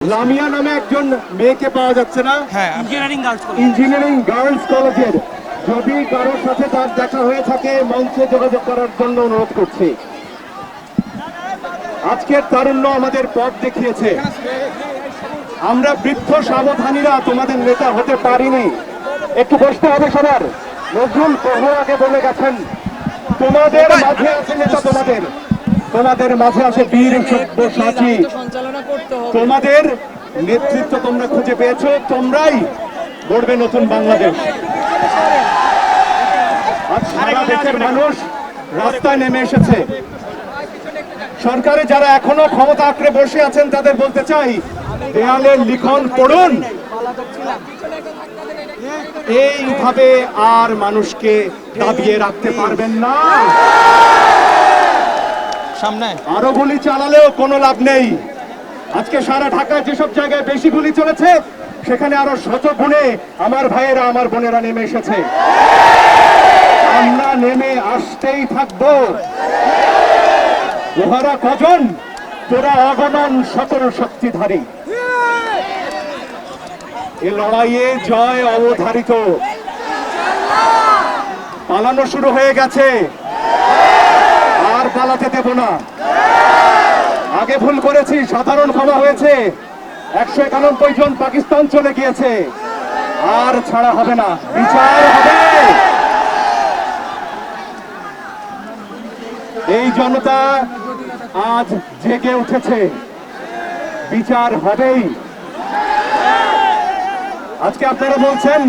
লামিয়া নামে একজন মেয়েকে পাওয়া যাচ্ছে না? হ্যাঁ, ইঞ্জিনিয়ারিং গার্লস কলেজের। যদি কারোর সাথে তার দেখা হয়ে থাকে মঞ্চে যোগাযোগ করার জন্য অনুরোধ করছি। আজকের তারুণ্য আমাদের পথ দেখিয়েছে। আমরা বৃদ্ধ সাবধানীরা তোমাদের নেতা হতে পারিনি। একটু বসতে হবে সবার। নজরুল বহু আগে বলে গেছেন, তোমাদের মাঝে আছে নেতা, তোমাদের মাঝে আছে বীর সব্যসাচী। তোমাদের নেতৃত্ব তোমরা খুঁজে পেয়েছো, তোমরাই গড়বে নতুন বাংলাদেশ। আজ সারা দেশের মানুষ রাস্তায় নেমে এসেছে। সরকারে যারা এখনো ক্ষমতা আঁকড়ে বসে আছেন তাদের বলতে চাই, দেয়ালের লিখন পড়ুন। এইভাবে আর মানুষকে দাবিয়ে রাখতে পারবেন না। সামনে আরো গুলি চালালেও কোনো লাভ নেই। আজকে সারা ঢাকায় যেসব জায়গায় বেশি গুলি চলেছে সেখানে আরো শত গুণে আমার ভাইয়েরা আমার বোনেরা নেমে এসেছে। আমরা নেমে আসতেই থাকবো। ওহারা কজন, তোরা অগণন সকল শক্তিধারী। এ লড়াইয়ে জয় অবধারিত। পালানো শুরু হয়ে গেছে, আর পালাতে দেব না। আগে ভুল করেছি, সাধারণ ক্ষমা হয়েছে। 191 জন পাকিস্তান চলে গিয়েছে, আর ছাড়া হবে না, বিচার হবে। এই জনতা আজ জেগে উঠেছে, বিচার হবেই। আজকে আপনারা বলছেন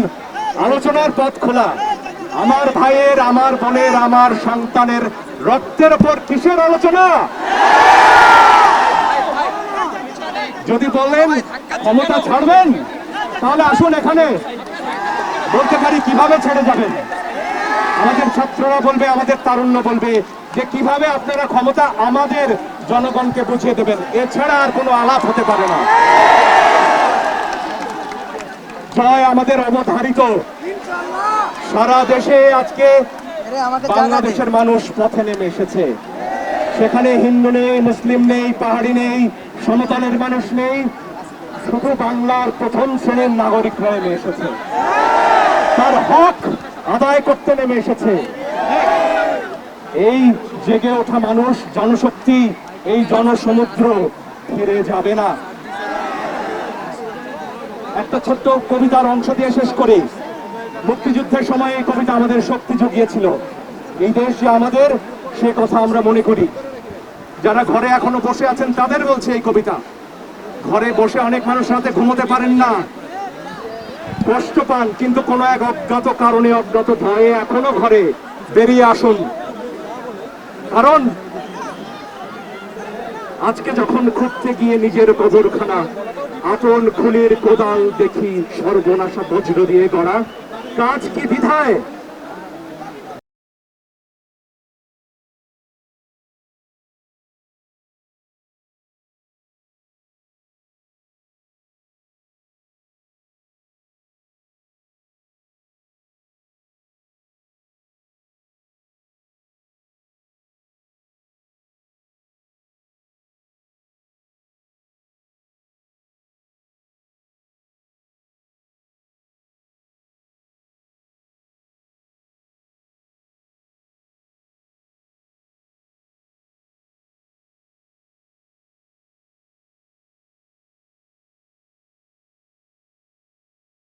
আলোচনার পথ খোলা। আমার ভাইয়ের, আমার বোনের, আমার সন্তানের রক্তের উপর কিসের আলোচনা? যদি বলেন ক্ষমতা ছাড়বেন তাহলে আসুন এখানে, বলতে পারি কিভাবে ছেড়ে যাবেন। আমাদের ছাত্ররা বলবে, আমাদের তারুণ্য বলবে যে কিভাবে আপনারা ক্ষমতা আমাদের জনগণকে বুঝিয়ে দেবেন। এছাড়া আর কোনো আলাপ হতে পারে না। জয় আমাদের অবধারিত। সারা দেশে আজকে বাংলাদেশের মানুষ পথে নেমে এসেছে। সেখানে হিন্দু নেই, মুসলিম নেই, পাহাড়ি নেই, সমতলের মানুষ নেই, শুধু বাংলার প্রথম শ্রেণীর নাগরিকরা নেমে এসেছে। তার হক আদায় করতে নেমে এসেছে। এই জেগে ওঠা মানুষ, জনশক্তি, এই জনসমুদ্র ফিরে যাবে না। একটা ছোট্ট কবিতার অংশ দিয়ে শেষ করি। মুক্তিযুদ্ধের সময় এই কবিতা আমাদের শক্তি জুগিয়েছিল। এই দেশ যে আমাদের, সে কথা আমরা মনে করি। যারা ঘরে এখনো বসে আছেন তাদের বলছে এই কবিতা। ঘরে বসে অনেক মানুষ রাতে ঘুমোতে পারেন না, কষ্ট পান, কিন্তু কোনো এক অজ্ঞাত কারণে, অজ্ঞাত ভয়ে এখনো ঘরে বেরিয়ে আসুন। কারণ আজকে যখন খুঁজতে গিয়ে নিজের কবরখানা, আটন খুলির কোদাল দেখি সর্বনাশা বজ্র দিয়ে গড়া। কাজ কি বিধায়